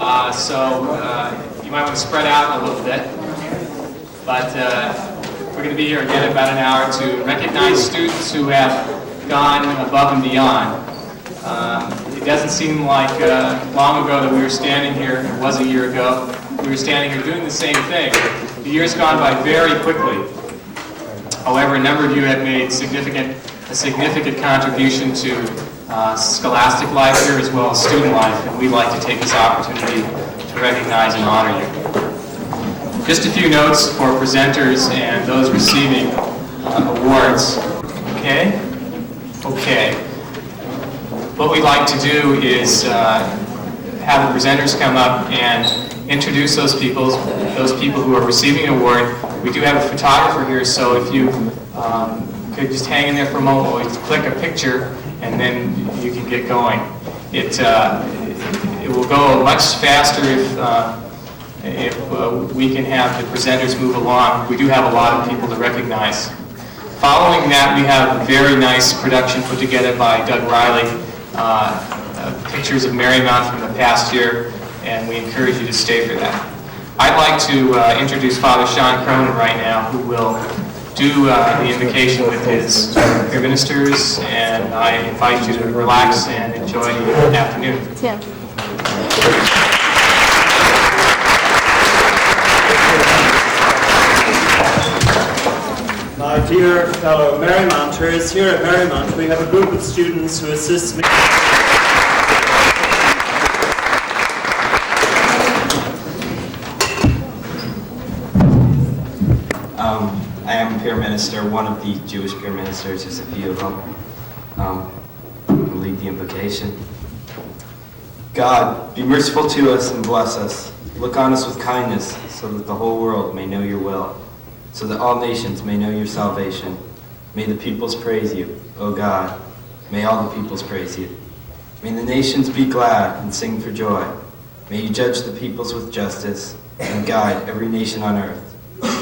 You might want to spread out a little bit. But we're going to be here again in about an hour to recognize students who have gone above and beyond. It doesn't seem like long ago that we were standing here, it was a year ago, we were standing here doing the same thing. The year's gone by very quickly. However, a number of you have made a significant contribution to scholastic life here as well as student life, and we'd like to take this opportunity to recognize and honor you. Just a few notes for presenters and those receiving awards. Okay? Okay. What we'd like to do is have the presenters come up and introduce those people who are receiving an award. We do have a photographer here, so if you could just hang in there for a moment, we'll click a picture and then you can get going. It will go much faster if we can have the presenters move along. We do have a lot of people to recognize. Following that, we have a very nice production put together by Doug Riley, pictures of Marymount from the past year, and we encourage you to stay for that. I'd like to introduce Father Sean Cronin right now, who will do the invocation with his peer ministers, and I invite you to relax and enjoy the afternoon. Yeah. My dear fellow Marymounters, here at Marymount we have a group of students who assist me. I am a peer minister, one of the Jewish peer ministers, there's a few of them. I'll lead the invocation. God, be merciful to us and bless us. Look on us with kindness, so that the whole world may know your will, so that all nations may know your salvation. May the peoples praise you, O God. May all the peoples praise you. May the nations be glad and sing for joy. May you judge the peoples with justice and guide every nation on earth.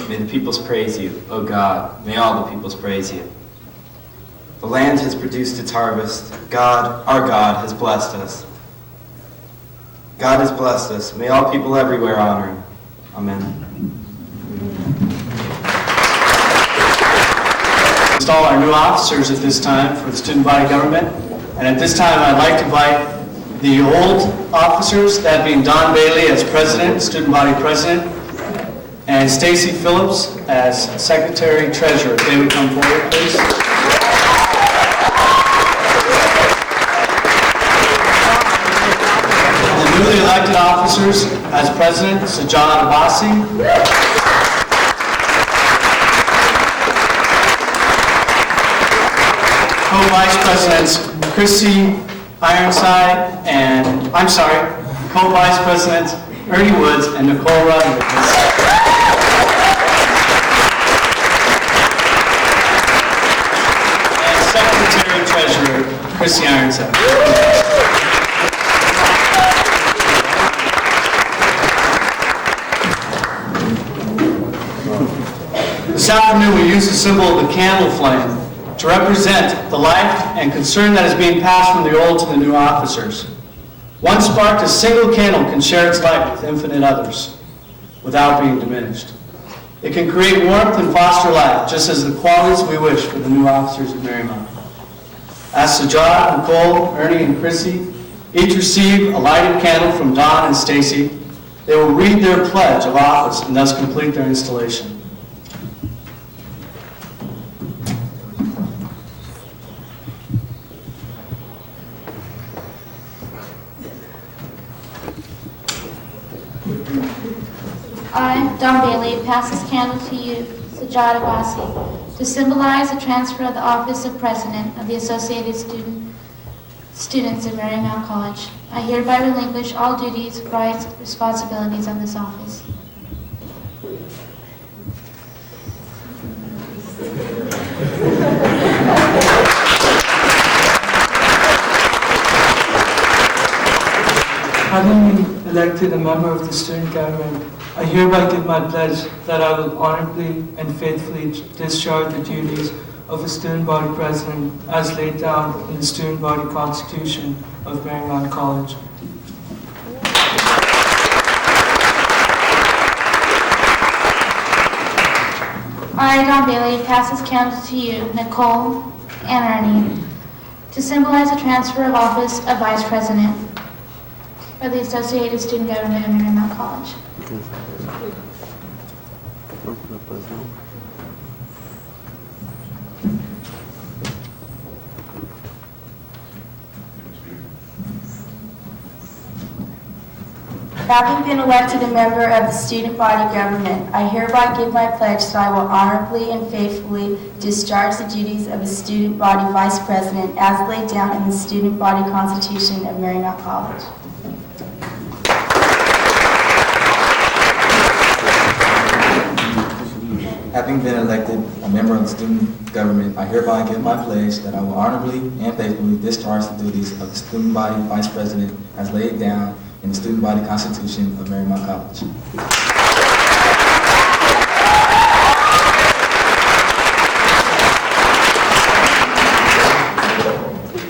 May the peoples praise you, O God. May all the peoples praise you. The land has produced its harvest. God, our God, has blessed us. God has blessed us. May all people everywhere honor him. Amen. Install our new officers at this time for the student body government. And at this time, I'd like to invite the old officers, that being Don Bailey as president, student body president, and Stacy Phillips as secretary treasurer. If they would come forward, please. The newly elected officers as president, Sajjad Abbasi. Co-vice presidents Chrissy Ironside and, co-vice presidents Ernie Woods and Nicole Rodriguez. And secretary treasurer Chrissy Ironside. This afternoon we use the symbol of the candle flame to represent the life and concern that is being passed from the old to the new officers. One sparked a single candle can share its light with infinite others without being diminished. It can create warmth and foster life, just as the qualities we wish for the new officers of Marymount. As Sajjad, Nicole, Ernie, and Chrissy each receive a lighted candle from Don and Stacy, they will read their pledge of office and thus complete their installation. I, Don Bailey, pass this candle to you, Sajjad Abbasi, to symbolize the transfer of the office of President of the Associated Students of Marymount College. I hereby relinquish all duties, rights, and responsibilities of this office. Having been elected a member of the student government, I hereby give my pledge that I will honorably and faithfully discharge the duties of a student body president as laid down in the student body constitution of Marymount College. I, Don Bailey, pass this candle to you, Nicole and Ernie, to symbolize the transfer of office of Vice President of the Associated Student Government of Marymount College. Having been elected a member of the student body government, I hereby give my pledge that I will honorably and faithfully discharge the duties of a student body vice president as laid down in the student body constitution of Marymount College. Having been elected a member of the student government, I hereby give my pledge that I will honorably and faithfully discharge the duties of the student body vice president as laid down in the student body constitution of Marymount College.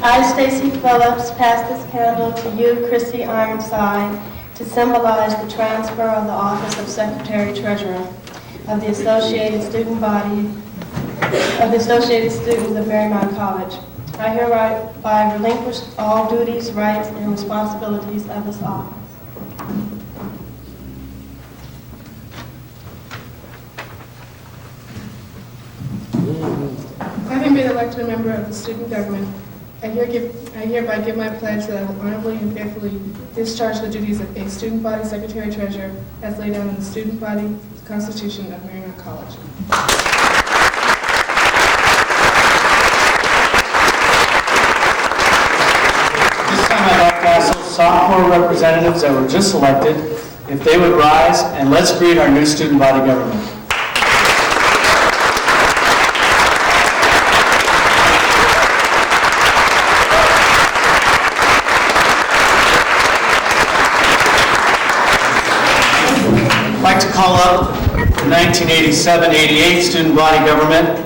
I, Stacy Phillips, pass this candle to you, Christy Ironside, to symbolize the transfer of the office of Secretary-Treasurer of the Associated Student Body of the Associated Students of Marymount College. I hereby relinquish all duties, rights, and responsibilities of this office. Having been elected a member of the student government, I hereby give my pledge that I will honorably and faithfully discharge the duties of a student body secretary-treasurer as laid down in the student body constitution of Marymount College. This time I'd like to ask those sophomore representatives that were just elected if they would rise, and let's greet our new student body government. I'd like to call up the 1987-88 student body government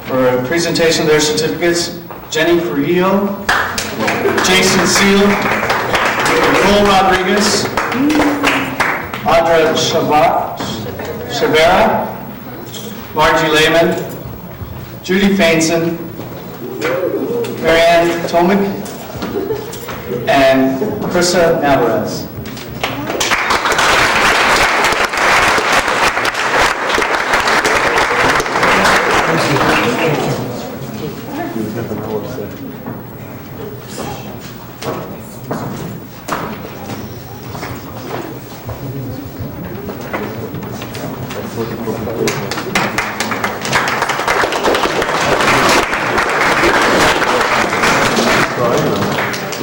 for a presentation of their certificates. Jenny Frijillo, Jason Seal, Nicole Rodriguez, Audra Chavera, Margie Lehman, Judy Fainson, Marianne Tomic, and Krista Navarez.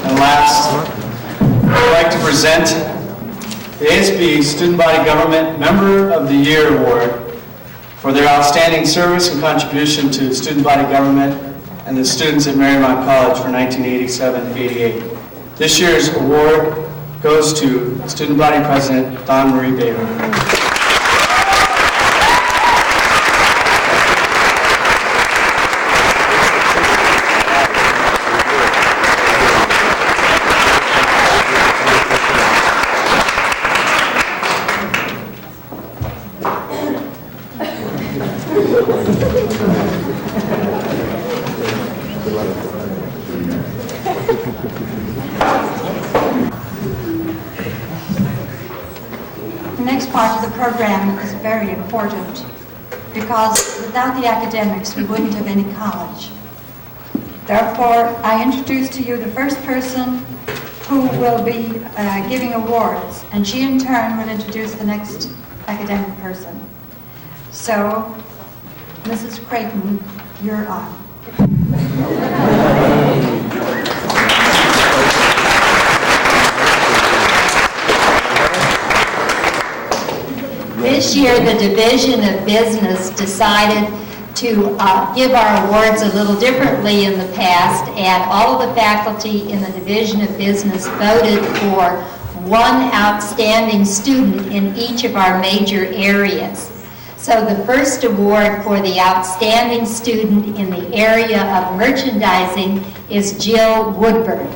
And last, I'd like to present the ASB Student Body Government Member of the Year Award for their outstanding service and contribution to student body government and the students at Marymount College for 1987-88. This year's award goes to Student Body President Dawn Marie Bailey. The next part of the program is very important because without the academics we wouldn't have any college. Therefore, I introduce to you the first person who will be giving awards, and she in turn will introduce the next academic person. So, Mrs. Creighton, you're on. This year, the Division of Business decided to give our awards a little differently in the past, and all of the faculty in the Division of Business voted for one outstanding student in each of our major areas. So the first award for the outstanding student in the area of merchandising is Jill Woodburn.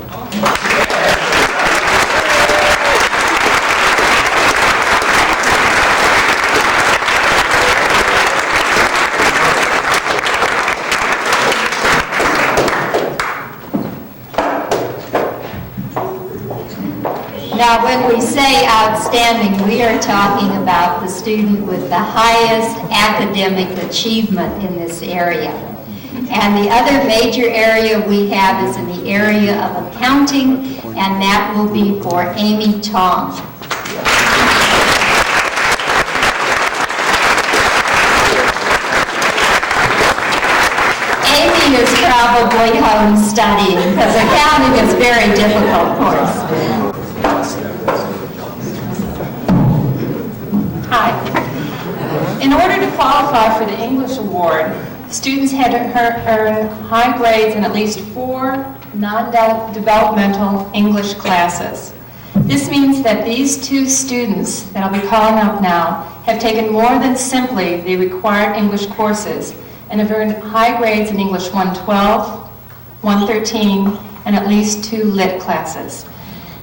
Now, when we say outstanding, we are talking about the student with the highest academic achievement in this area. And the other major area we have is in the area of accounting, and that will be for Amy Tong. Amy is probably home studying, because accounting is a very difficult course. Hi. In order to qualify for the English Award, students had to earn high grades in at least 4 non-developmental English classes. This means that these 2 students that I'll be calling up now have taken more than simply the required English courses and have earned high grades in English 112, 113, and at least 2 lit classes.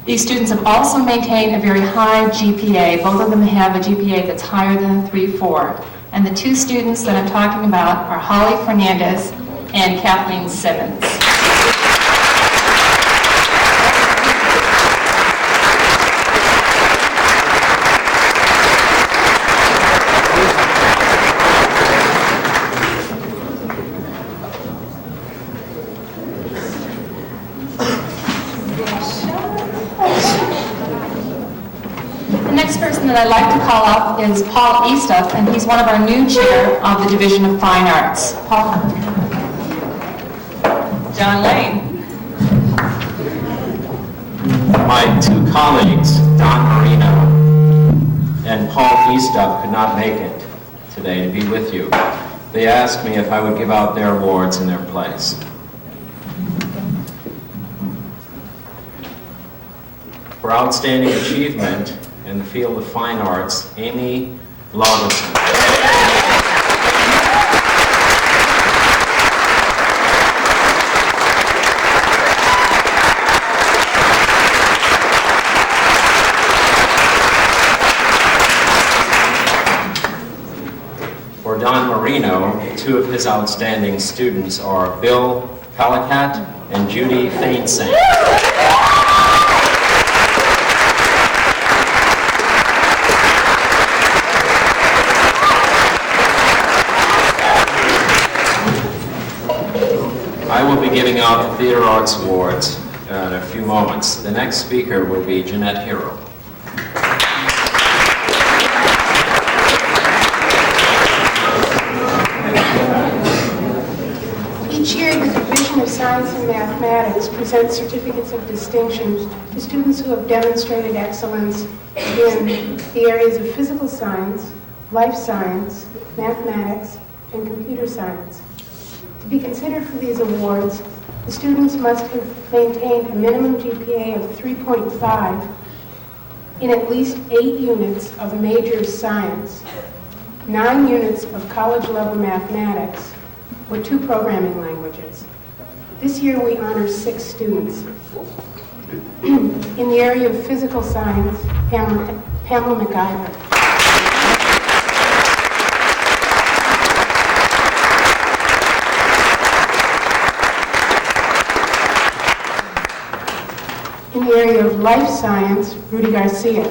These students have also maintained a very high GPA. Both of them have a GPA that's higher than a 3.4. And the 2 students that I'm talking about are Holly Fernandez and Kathleen Simmons. The next person that I'd like to call up is Paul Eastup, and he's one of our new chair of the Division of Fine Arts. Paul. John Lane. My 2 colleagues, Don Marino and Paul Eastup, could not make it today to be with you. They asked me if I would give out their awards in their place. For outstanding achievement in the field of fine arts, Amy Lawson. For Don Marino, 2 of his outstanding students are Bill Palicat and Judy Fainsing. I will be giving out the Theater Arts Awards in a few moments. The next speaker will be Jeanette Hero. Each year, the Division of Science and Mathematics presents certificates of distinction to students who have demonstrated excellence in the areas of physical science, life science, mathematics, and computer science. To be considered for these awards, the students must have maintained a minimum GPA of 3.5 in at least 8 units of major science, 9 units of college-level mathematics, or 2 programming languages. This year we honor 6 students. In the area of physical science, Pamela McIver. In the area of life science, Rudy Garcia.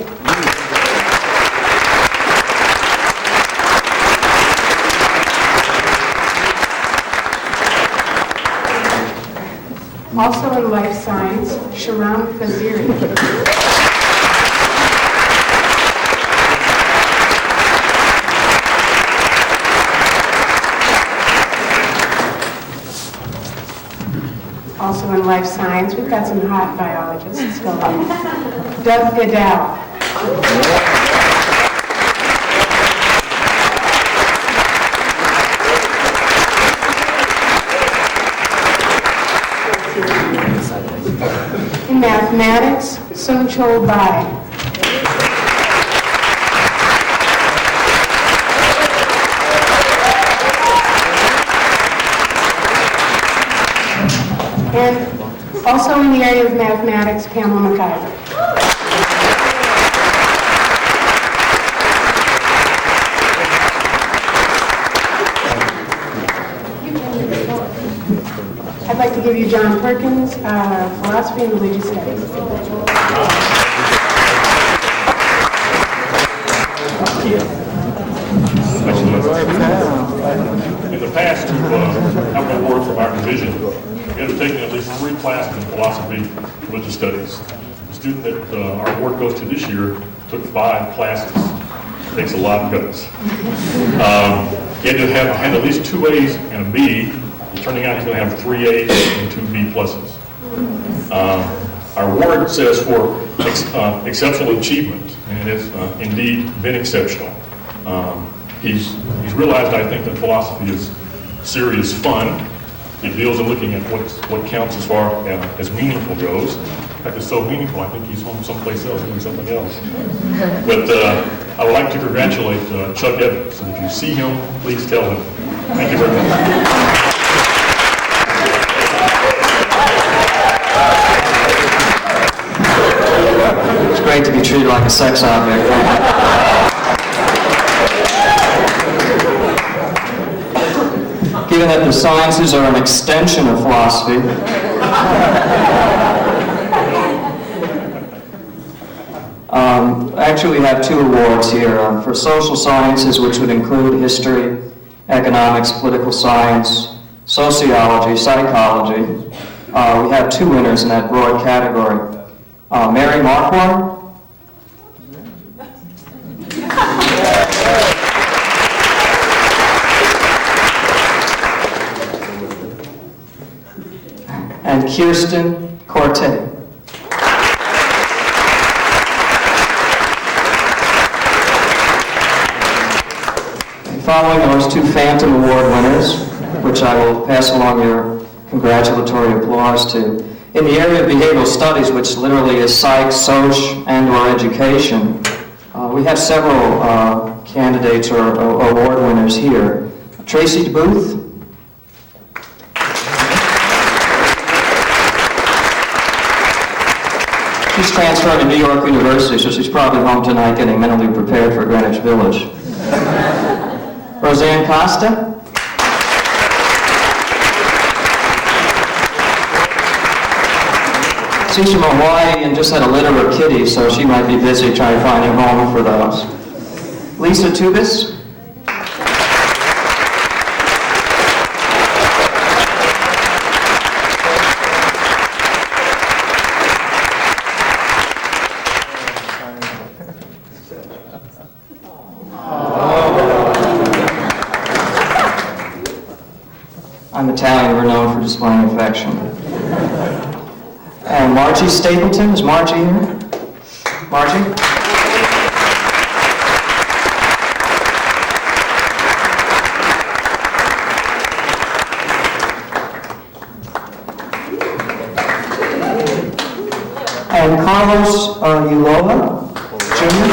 Also in life science, Sharon Faziri. Also in life science, we've got some hot biologists going. Doug Goodell. In mathematics, Sung Chol Bai. And also in the area of mathematics, Pamela McIver. I'd like to give you John Perkins, Philosophy and Religious Studies. division, we ended up taking at least 3 classes in philosophy and religious studies. The student that our award goes to this year took 5 classes. Takes a lot of guts. He had to have had at least 2 A's and a B. Turning out he's going to have 3 A's and 2 B pluses. Our award says for exceptional achievement, and it has indeed been exceptional. He's realized, I think, that philosophy is serious fun. It deals in looking at what counts as far as meaningful goes. In fact, it's so meaningful, I think he's home someplace else doing something else. But I would like to congratulate Chuck Evans, and if you see him, please tell him. Thank you very much. It's great to be treated like a sex object. Given that the sciences are an extension of philosophy, actually we have 2 awards here for social sciences, which would include history, economics, political science, sociology, psychology. We have 2 winners in that broad category. Mary Marquardt. And Kirsten Corte. Following those 2 Phantom Award winners, which I will pass along your congratulatory applause to. In the area of behavioral studies, which literally is psych, soc, and/or education, we have several candidates or award winners here. Tracy DeBooth. She's transferred to New York University, so she's probably home tonight getting mentally prepared for Greenwich Village. Roseanne Costa. She's from Hawaii and just had a litter of kitties, so she might be busy trying to find a home for those. Lisa Tubis. I'm Italian, we're known for displaying affection. And Margie Stapleton, is Margie here? Margie? And Carlos Ulloa, Jr.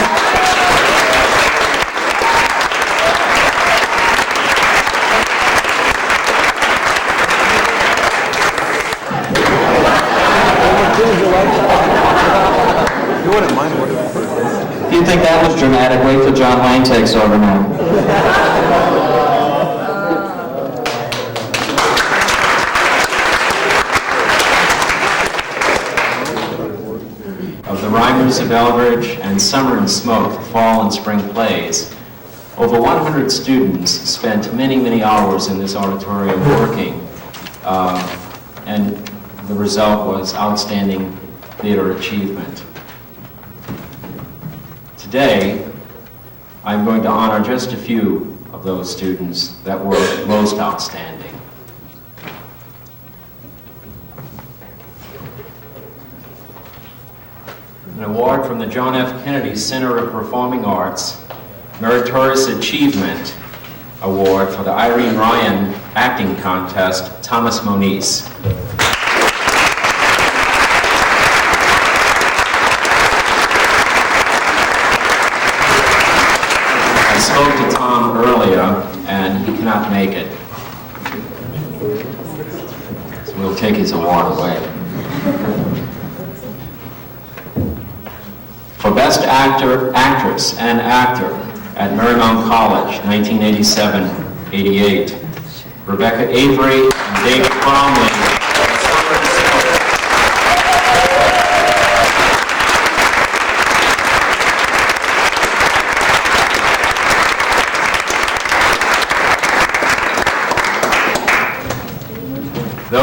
If you think that was dramatic, wait till John Wayne takes over now. Of the Rhymers of Eldridge and Summer and Smoke, Fall and Spring Plays, over 100 students spent many, many hours in this auditorium working, and the result was outstanding theater achievement. Today, I'm going to honor just a few of those students that were most outstanding. An award from the John F. Kennedy Center of Performing Arts, Meritorious Achievement Award for the Irene Ryan Acting Contest, Thomas Moniz. I spoke to Tom earlier, and he cannot make it. So we'll take his award away. For Best Actor, Actress, and Actor at Marymount College, 1987-88, Rebecca Avery and David Cromley.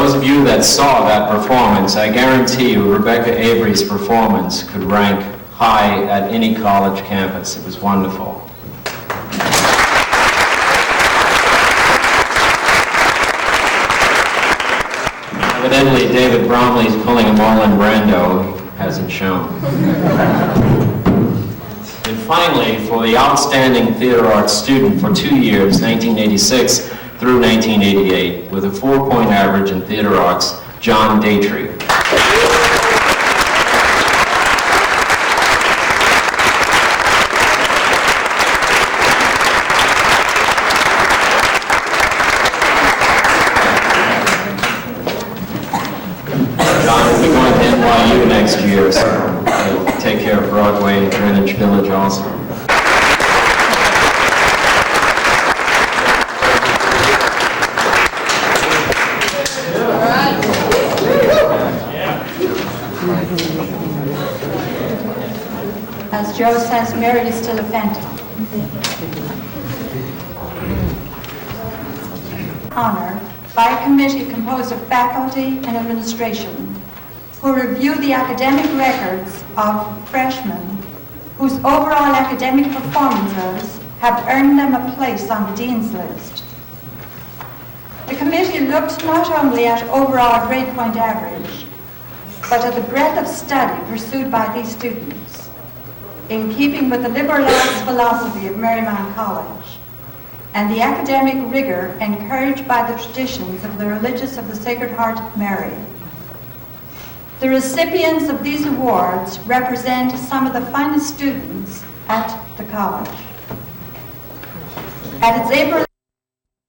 those of you that saw that performance, I guarantee you Rebecca Avery's performance could rank high at any college campus. It was wonderful. Evidently, David Bromley's pulling a Marlon Brando, he hasn't shown. And finally, for the outstanding theater arts student for 2 years, 1986 through 1988, with a 4-point average in theater arts, John Daytree. John will be going to NYU next year, so he'll take care of Broadway and Greenwich Village also. As Joe says, Mary is still a phantom. Honor by a committee composed of faculty and administration who review the academic records of freshmen whose overall academic performances have earned them a place on the Dean's List. The committee looked not only at overall grade point average, but at the breadth of study pursued by these students, in keeping with the liberal arts philosophy of Marymount College, and the academic rigor encouraged by the traditions of the Religious of the Sacred Heart of Mary. The recipients of these awards represent some of the finest students at the college. At its April